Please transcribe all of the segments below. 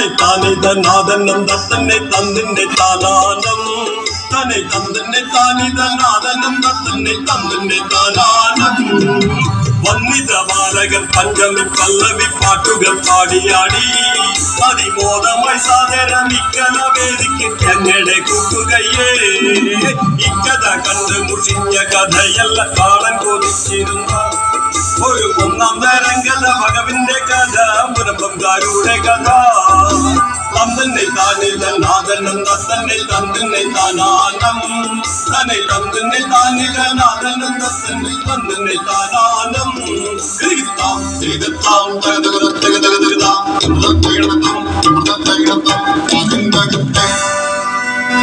തന്നെ താനിത നാദനം തന്നെ തന്നിന്റെ താനാനം തന്നെ തന്നിന്റെ താനിത നാദനം തന്നെ തന്നിന്റെ താനാനം വന്നിത ബാലകർ പഞ്ചമി പല്ലവി പാട്ടുകൾ പാടിയാടി അതിബോധമായി സാദരമിക്കല വേദിക്ക് ഞങ്ങളുടെ കൂട്ടുകയേ ഇക്കഥ കണ്ട് മുഷിഞ്ഞ കഥയല്ല കാണാൻ കൊതിച്ചിരുന്ന ഒരു ഒന്നാം തരം കഥ ഭഗവിന്റെ കഥ മുനമ്പംകാരുടെ കഥ തന്നെ താനിത നാദനം തന്നെ തന്നിനെ താനാനം തന്നെ തന്നിനെ താനിത നാദനം തന്നെ തന്നിനെ താനാനം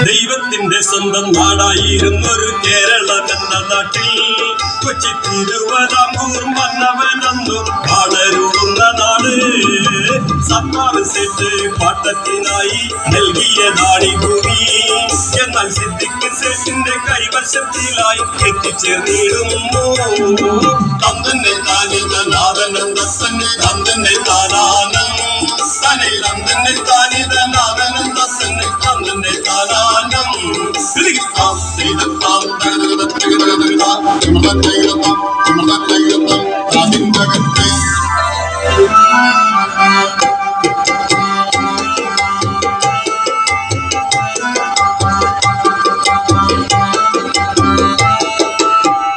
ദൈവത്തിന്റെ സ്വന്തം നാടായിരുന്നൊരു കേരളം എന്ന നാട്ടിൽ കൊച്ചി തിരുവിതാംകൂർ മന്നവനെന്നു കാണരുന്ന നാട് സർക്കാർ സെറ്റ് പാട്ടത്തിനായി നൽകിയതാണി ഭൂമി എന്നാൽ സിദ്ദിഖ് സെറ്റിന്റെ കൈവശത്തിലായി എത്തിച്ചേർന്നിടുന്നു തന്നെ താനിത നാദനം തന്നെ തന്നെ താനാനം തന്നെ തന്നെ താനിത നാദനം തന്നെ തന്നെ താനാനം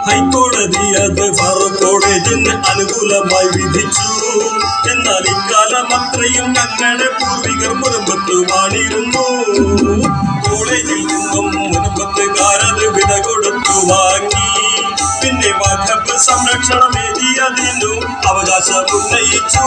ഹൈക്കോടതി അത് ഫറൂഖ് കോളേജിന് അനുകൂലമായി വിധിച്ചു. എന്നാൽ ഇക്കാലം അത്രയും ഞങ്ങളുടെ പൂർവികർ മുനമ്പത്ത് വാണിരുന്നു. കോളേജിൽ നിന്നും മുനമ്പത്തുകാരത് വില കൊടുത്തു വാങ്ങി. പിന്നെ വഖഫ് സംരക്ഷണം എഴുതിയതിനു അവകാശം ഉന്നയിച്ചു.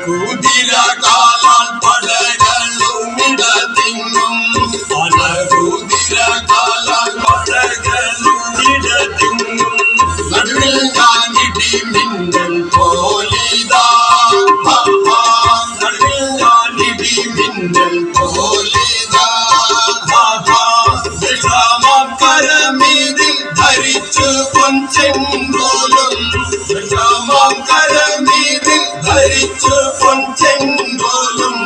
കുതിര കാലാൽ പടകളുമിടതിങ്ങും കുതിര കാലാൽ പടകളുമിടതിങ്ങും നടുവിൽ ഞാനിടി മിന്നൽ പോലിതാ നടുവിൽ ഞാനിടി മിന്നൽ പോലിതാ കരമീതിൽ ധരിച്ചു പൊൻചെങ്കോലും കരമീതിൽ ധരിച്ചു പൊൻചെങ്കോലും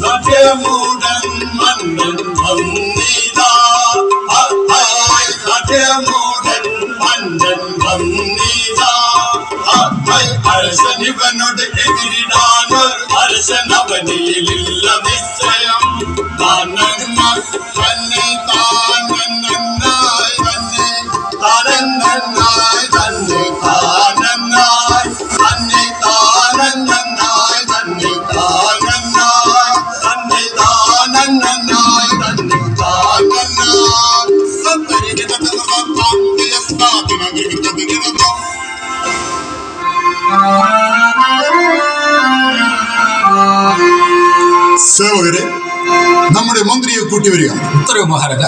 നഭ്യമൂടൻ മന്നൻ വന്നിതാ നഭ്യമൂടൻ മന്നൻ വന്നിതാ അരസനിവനോട് എതിരിടാനൊരു അരസൻ അവനിയിലില്ല നിശ്ചയം താനന്നായി തന്നെ താനന്നായി തന്നെ താനന്നായി തന്നെ താനന്നായി തന്നെ താനന്നായി തന്നെ താനന്നായി തന്നെ താനന്നായി തന്നെ താനന്നായി സേവകരെ, നമ്മുടെ മന്ത്രിയെ കൂട്ടി വരിക. ഉത്തരവ് മഹാരാജ.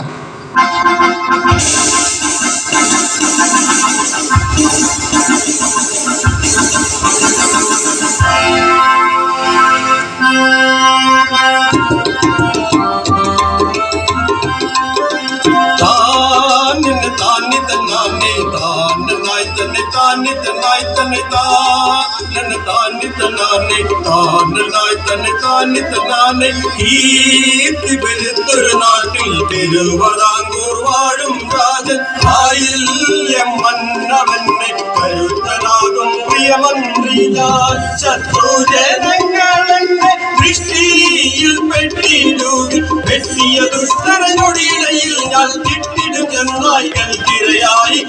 കീർത്തിപെരുത്തൊരു നാട്ടിൽ തിരുവിതാംകൂർ വാഴും രാജൻ ആയില്യം മന്നവന്റെ കരുത്തനാകും പ്രിയമന്ത്രി ഞാൻ. ശത്രുജനങ്ങളെന്നെ ദൃഷ്ടിയിൽ പെട്ടിടുകി വെട്ടിയ ദുഷ്ടരനൊടിയിടയിൽ ഞാൻ കിട്ടിടും എന്നായി കൽക്കിരയായി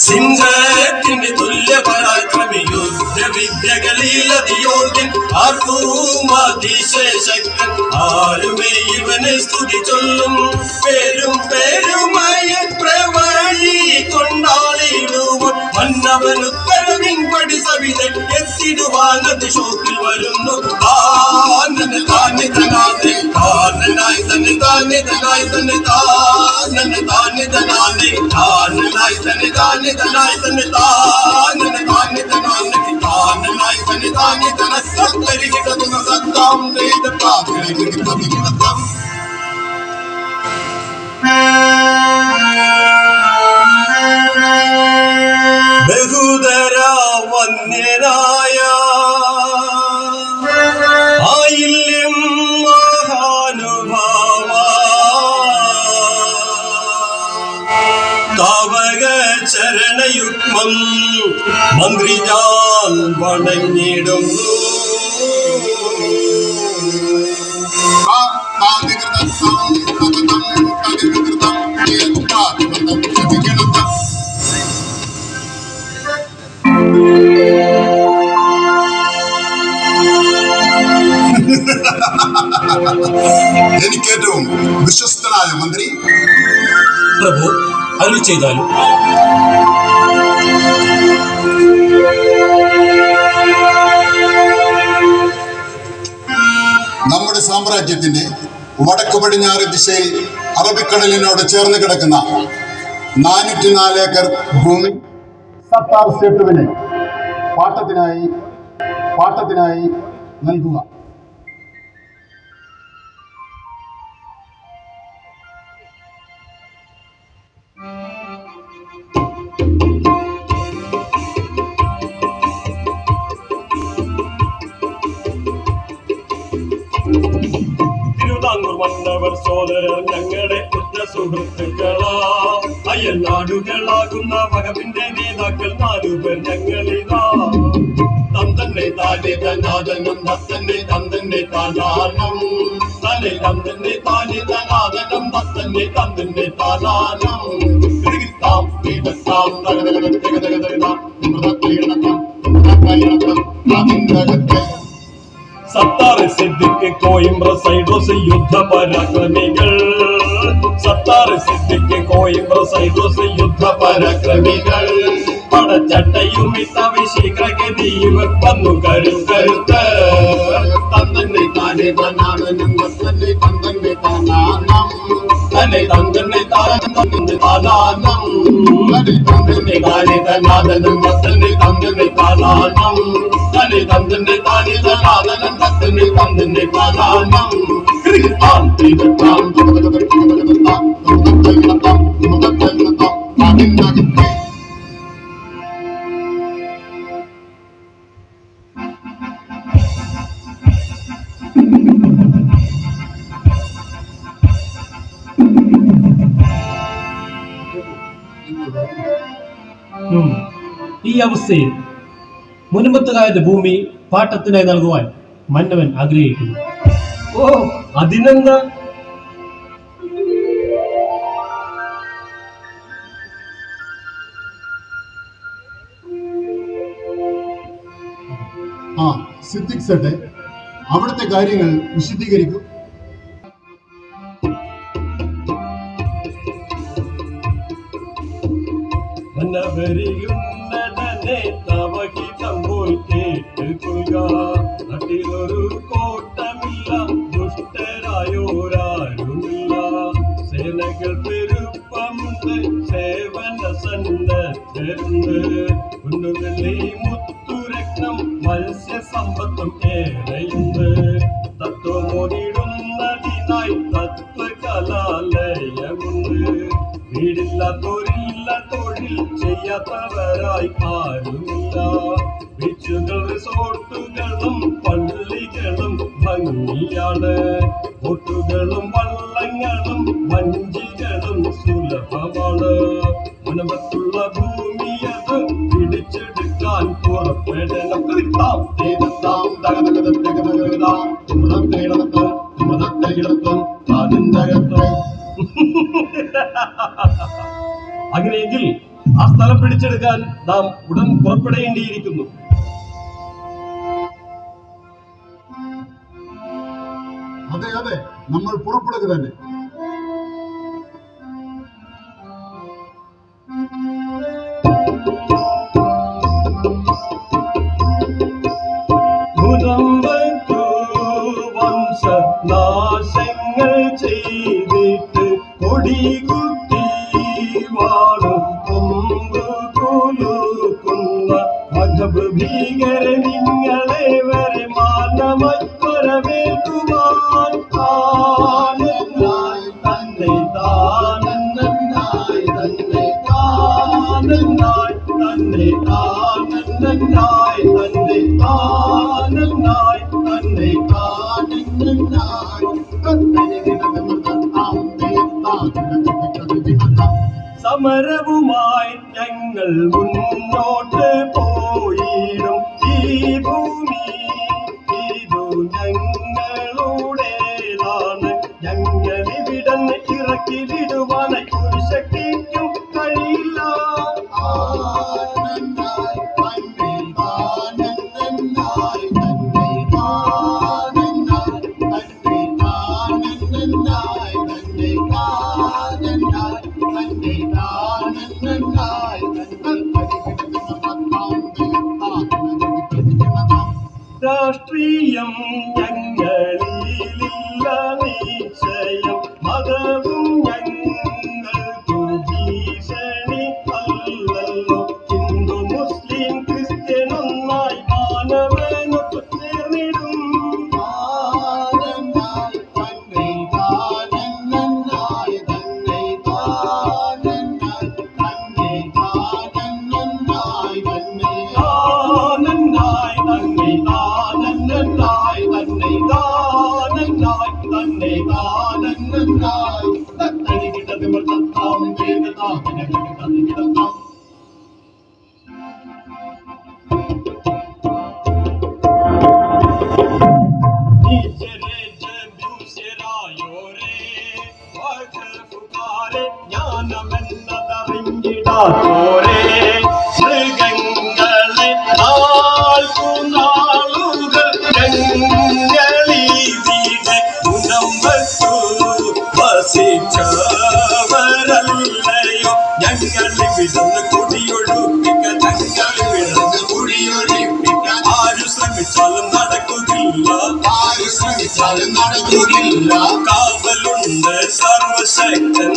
സിംഹത്തിന് തുല്യ പരാക്രമി യുദ്ധവിദ്യകളിലതിയോഗ്യൻ ആർക്കും അതിശേഷക്കൻ ആരുമേ ഇവനെ സ്തുതി ചൊല്ലും പേരും പേരുമായ പ്രവഴി തന്റെ ഷോക്കിൽ വരുന്നു താനെ താനെ തനാനെ താനായി തന്നെ താനെ തനായി തന്നെ താനെ താനെ തനാനെ താനായി തന്നെ താനെ തനായി തന്നെ താനെ താനെ തനാനെ താനായി തന്നെ താനെ തന സത്തരികിടന്നു സത്താം ദേദത്താം ദേദത്താം ബഹുതര വന്യനായ ആയില്യം മഹാനുഭാവ താവക ചരണയുഗ്മം മന്ത്രി ഞാൻ വണങ്ങിടുന്നു എനിക്കേറ്റവും വിശ്വസ്തനായ മന്ത്രി പ്രഭു അരുളി ചെയ്താലും. നമ്മുടെ സാമ്രാജ്യത്തിന്റെ വടക്ക് പടിഞ്ഞാറ് ദിശയിൽ അറബിക്കടലിനോട് ചേർന്ന് കിടക്കുന്ന 404 ഏക്കർ ഭൂമി സത്താർ സേട്ടുവിന് പാട്ടത്തിനായി നൽകുക. തിരുവിതാംകൂർ മന്നവർ സോദരർ ഞങ്ങളുടെ ഉറ്റ സുഹൃത്തുക്കളാ അയൽ നാടുകളാകുന്ന വകവിന്റെ നേതാക്കൾ 4 പേർ ഞങ്ങളിതാ തന്തന്നെ താനെ തനാദനം തത്തന്നെ തന്തന്നെ താനാനം തനെ തന്തന്നെ താനെ തനാദനം തത്തന്നെ തന്തന്നെ താനാനം കിടത്താം കിടത്താം തകതകതകതകതകതാം മൃതത്തിലിടത്താം അതിന്റെ സത്താർ സിദ്ദിഖ് കോയിംബ്ര സൈഡോസ് യുദ്ധ പരാക്രമികൾ സത്താർ സിദ്ദിഖ് കോയിംബ്ര സൈഡോസ് യുദ്ധ പരാക്രമികൾ പടച്ചട്ടയുമിത്തവിശീഘ്രഗതിയും വന്നു കരുത്ത് തന്തന്നെ താനെ തനാദനം തത്തന്നെ തന്തന്നെ താനാനം തന്നെ തന്തന്നെ താനന്തന്നെ താനാനം തന്തന്നെ താനെ തനാദനം തത്തന്നെ തന്തന്നെ താനാനം തന്നെ തന്തന്നെ താനെ തനാദനം തത്തന്നെ തന്തന്നെ താനാനം കിടത്താം കിടത്താം തകതകതകതകതാം തകതകതകതകതാം അതിന്റെ ഈ അവസ്ഥയിൽ മുൻപത്തുകാരുടെ ഭൂമി പാട്ടത്തിനായി നൽകുവാൻ മന്നവൻ ആഗ്രഹിക്കുന്നു. ഓ അതിനെന്താ? സിദ്ദിഖ് സേട്ടെ അവിടുത്തെ കാര്യങ്ങൾ വിശദീകരിക്കൂ. മനവരിയുന്നതനെ തവഹിതം പോൽ കേട്ടുകൊള്ളുക. നാട്ടിലൊരു കോട്ടമില്ല, ദുഷ്ടരായോരാരുമില്ല. സേനകൾ പെരുപ്പമുണ്ട്, സേവന സന്നദ്ധരുണ്ട്. പൊന്നുവെള്ളി മുത്തുരത്നം മത്സ്യ സമ്പത്തും ഏറെയുണ്ട്. തത്വമോതിടുന്നതിനായി തത്വകലാലയമുണ്ട്. വീടില്ലാത്തോരില്ല, തൊഴിൽ ചെയ്യാത്തവരായി ആരുമില്ല. ബീച്ചുകൾ റിസോർട്ടുകളും പള്ളികളും ഭംഗിയാണ്. ബോട്ടുകളും വള്ളങ്ങളും വഞ്ചികളും സുലഭമാണ്. മുനമ്പത്തുള്ള ഭൂമി അത് പിടിച്ചെടുക്കാൻ പുറപ്പെടണം. കിടത്താം തേടത്താം തകതകതകതകതാം തുമതത്തേടത്തും തുമതത്തേടത്തും അതിന്തകത്തും. അങ്ങനെയെങ്കിൽ ആ സ്ഥലം പിടിച്ചെടുക്കാൻ നാം ഉടൻ പുറപ്പെടേണ്ടിയിരിക്കുന്നു. അതെ അതെ, നമ്മൾ പുറപ്പെടുക തന്നെ. കൊടികുത്തി വാളും കൊമ്പ് കുലുക്കുന്ന മധബ് ഭീകര നിങ്ങളെ വരെ മാനമായി വരവേൽക്കുവാൻ താനെന്നായി തന്നെ താനെന്നായി തന്നെ താനെന്നായി തന്നെ താനെന്നായി തന്നെ താനെന്നായി തന്നെ സമരവുമായി ഞങ്ങൾ മുന്നോട്ട് പോയിടും ഈ ഭൂമി ഇതു ഞങ്ങളുടേതാണ്. ഞങ്ങളിവിടന്ന് ഇറക്കി വിടുവാനായി ഒരു ശക്തിക്കും കഴിയില്ല. രാഷ്ട്രീയം ഞങ്ങളിലില്ല നിശ്ചയം, മതവും ഞങ്ങൾക്കു ഭീഷണി അല്ലല്ലോ. ഹിന്ദു മുസ്ലിം ക്രിസ്ത്യൻ ഒന്നായി മാനവനൊത്തു ചേർന്നിടും. ജ്ഞാനമെന്നതറിഞ്ഞിടാത്തോരേ മൃഗങ്ങളെ നാൾക്കുനാളുകൾ ഞങ്ങളിവിടെ ഉടമ്പത്തു വസിച്ചവരല്ലയോ. ഞങ്ങളിവിടുന്ന് കുടിയൊഴിപ്പിക്കാൻ ആരു ശ്രമിച്ചാലും നടക്കുകയില്ല. കാവലുണ്ട് സർവശക്തൻ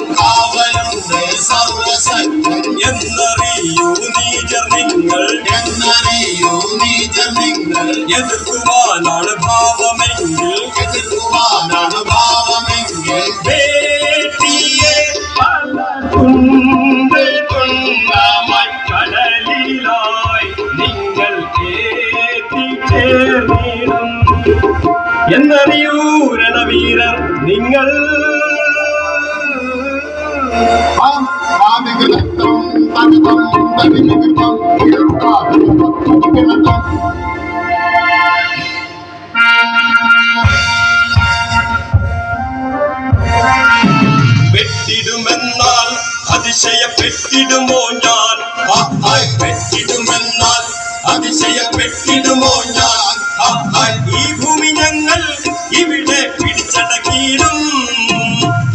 എന്നറിയൂ നീചർ നിങ്ങൾ. എതിർക്കുവാനാണ് ഭാവമെങ്കിൽ വേട്ടിയെ തുണ്ടാമായി കടലിലായി നിങ്ങൾ എത്തിച്ചേർന്നിടും എന്നറിയൂ രണവീരർ നിങ്ങൾ. വെട്ടിടുമെന്നാൽ അതിശയപ്പെട്ടിടുമോ ഞാൻ? വെട്ടിടുമെന്നാൽ അതിശയപ്പെട്ടിടുമോ ഞാൻ? ഈ ഭൂമി ഞങ്ങൾ ഇവിടെ പിടിച്ചടക്കിയിടും.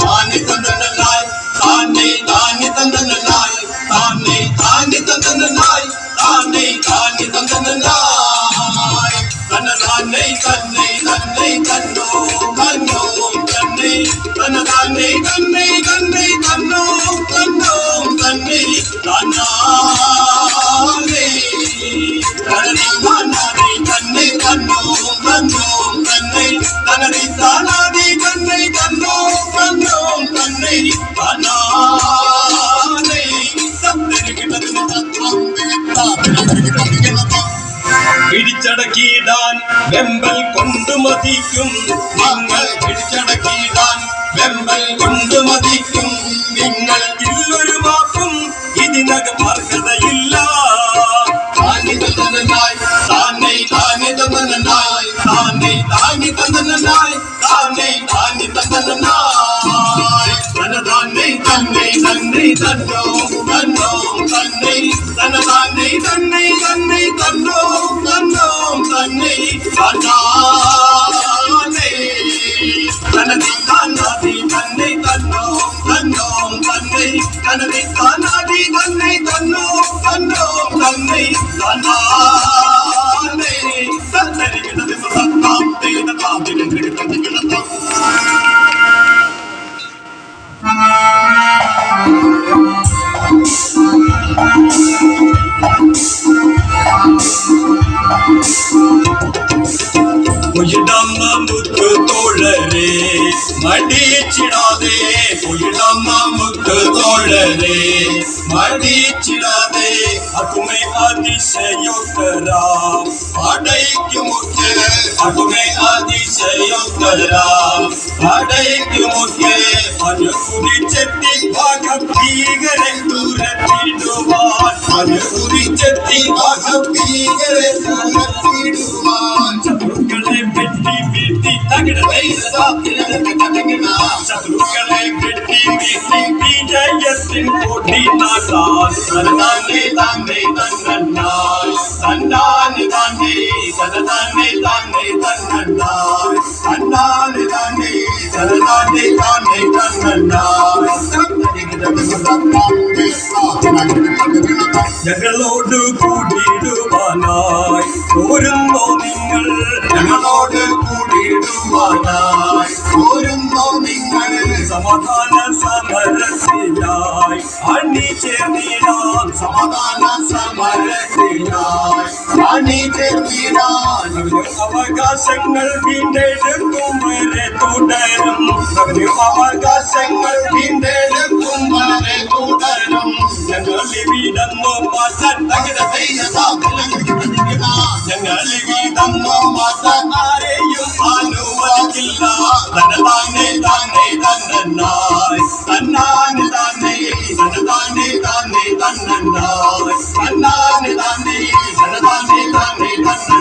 താനെ തന്നനായി താനെ താനെ തന്നനായി താനെ താനെ തന്നനായി താനെ താനെ തന്നനായി തന്നതാനെ തന്നെ തന്നെ തന്നോ തന്നോ തന്നെ തന്നതാനെ തന്നെ തന്നെ തന്നോ തന്നോ തന്നെ തന്നാലേ തന്നതാനെ തന്നെ തന്നോ തന്നോ തന്നെ തന്നതി താനാദി തന്നെ തന്നോ തന്നോ തന്നെ തന്നാലേ പിടിച്ചടക്കിയിടാൻ വെമ്പൽ കൊണ്ടുമതിക്കും നിങ്ങൾ. പിടിച്ചടക്കിയിടാൻ വെമ്പൽ കൊണ്ടുമതിക്കും നിങ്ങൾ. ഇല്ലൊരു വാക്കും ഇതിനകം അർഹതയില്ല. താനെ തന്നനായി താനെ താനെ തന്നനായി താനെ താനെ തന്നനായി താനെ താനെ തന്നനായി തന്നതാനെ തന്നെ തന്നെ തന്നോ തന്നോ തന്നെ തന്നതാനെ തന്നെ തന്നെ തന്നോ തന്നോ തന്നെ തന്നാലേ തനതി താനാദി തന്നെ തന്നോ തന്നോ തന്നെ തനതി താനാദി തന്നെ തന്നോ തന്നോ തന്നെ തന്നാലേ തന്നരികിടത് സത്താം തേന കാതിലും കിടന്നത് കിടത്താം. ഉയടമ്മ മുത്തു തോഴരേ മടിച്ചിടാതെ ഉയടമ്മ മുത്തു തോഴരേ മടിച്ചിടാതെ അതുമേ അതിശയോത്തരാ അടയ്ക്കുമുക്ക് അതുമേ അതിശയോത്തരാ അടയ്ക്കുമുക്ക് അനുകുറിച്ചെത്തി ഭീകരെ ദൂരത്തിടുവാൻ അനുകുറിച്ചെത്തി ഭീകരെ ദൂരത്തിടുവാൻ ശത്രുക്കളെ വെട്ടി വീഴ്ത്തി ശത്രുക്കളെ വെട്ടി വീഴ്ത്തി വിജയത്തിൻ കൊടി നാട്ടാൻ തന്നാനെ തന്നെ തന്നാൻ തന്നാനെ തന്നെ തന്നാനെ തന്നെ തന്നാൻ തന്നാനെ തന്നെ തന്നാനെ തന്നെ തന്നാൻ ഞങ്ങളോട് കൂടിയിടുവാനായി പോരുന്നോ നിങ്ങൾ ഞങ്ങളോട് കൂടിയിടുവാനായി പോരുന്നോ നിങ്ങൾ സമാധാന സമരത്തിനായി അണിചേർന്നിടാൻ സമാധാന സമരത്തിനായി അണിചേർന്നിടാൻ അവകാശങ്ങൾ വീണ്ടെടുക്കും വരെ തുടരും അവകാശങ്ങൾ വീണ്ടെടുക്കും വരെ തുടരും ഞങ്ങൾ വീടന്നോ മാറ്റാൻ ഞങ്ങൾ വീടന്നോ മാറ്റാൻ ആരെയും അനുവദിക്കില്ല തന്നതാനെ തന്നെ തന്നായി തന്നാനെ തന്നെ തന്നതാനെ തന്നെ തന്നായി തന്നാനെ തന്നെ തന്നതാനെ തന്നെ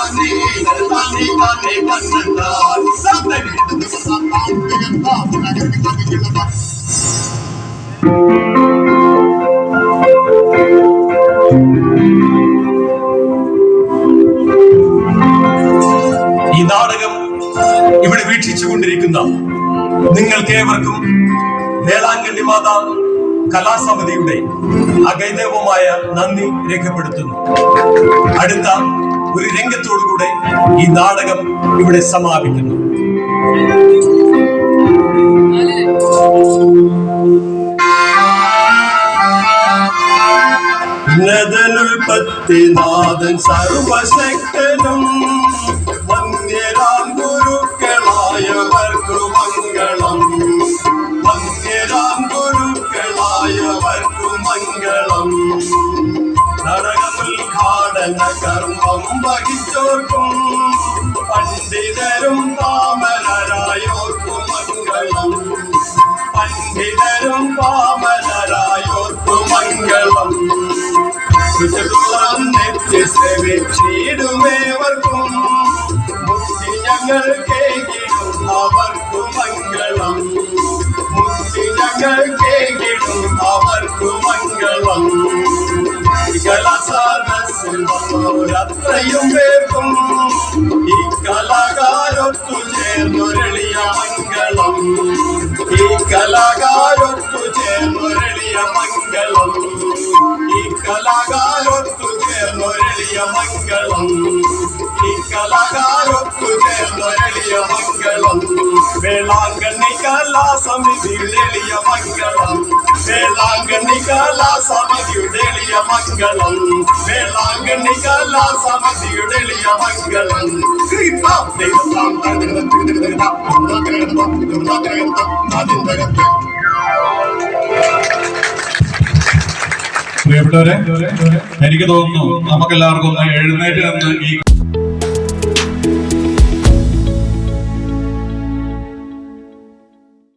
തന്നായി തന്നാനെ തന്നെ തന്നതാനെ തന്നെ തന്നായി ഈ നാടകം ഇവിടെ വീക്ഷിച്ചുകൊണ്ടിരിക്കുന്ന നിങ്ങൾക്കേവർക്കും വേളാങ്കണ്ണി മാതാ കലാസമിതിയുടെ അഗൈതവമായ നന്ദി രേഖപ്പെടുത്തുന്നു. അടുത്ത ഒരു രംഗത്തോടുകൂടെ ഈ നാടകം ഇവിടെ സമാപിക്കുന്നു. ഉന്നതനുൽപത്തിനാഥൻ സർവശക്തനും വന്യരാം ഗുരുക്കളായവർക്കു മംഗളം വന്യരാം ഗുരുക്കളായവർക്കു മംഗളം നാടകമുദ്ഘാടന കർമ്മം വഹിച്ചോർക്കും പണ്ഡിതരും പാമരരായോർക്കു മംഗളം പണ്ഡിതരും പാമരരായോർക്കു മംഗളം ടുമേവർക്കും മുക്തി ഞങ്ങൾ കേകിടും അവർക്കു മംഗളം മുക്തി ഞങ്ങൾ കേകിടും അവർക്കു മംഗളം കലാസാദസ്സിൽ വന്നോരത്രയും പേർക്കും ഈ കലാകാരൊത്തു ചേർന്നൊരളിയ മംഗളം ഈ കലാകാരൊത്തു ചേർന്നൊരളിയ മംഗളം ഈ കലാകാരൊത്തു ചേർന്നൊരളിയ മംഗളം ഈ കലാകാരൊത്തു ചേർന്നൊരളിയ മംഗളം വേളാങ്കണ്ണി കലാസമിതിയുടെ എളിയ മംഗളം വേളാങ്കണ്ണി കലാസമിതിയുടെ എളിയ മംഗളം വേളാങ്കണ്ണി കലാസമിതിയുടെ എളിയ മംഗളം പ്രിയപ്പെട്ടവരെ, എനിക്ക് തോന്നുന്നു നമുക്കെല്ലാവർക്കും ഒന്ന് എഴുന്നേറ്റ് നിന്ന് ഈ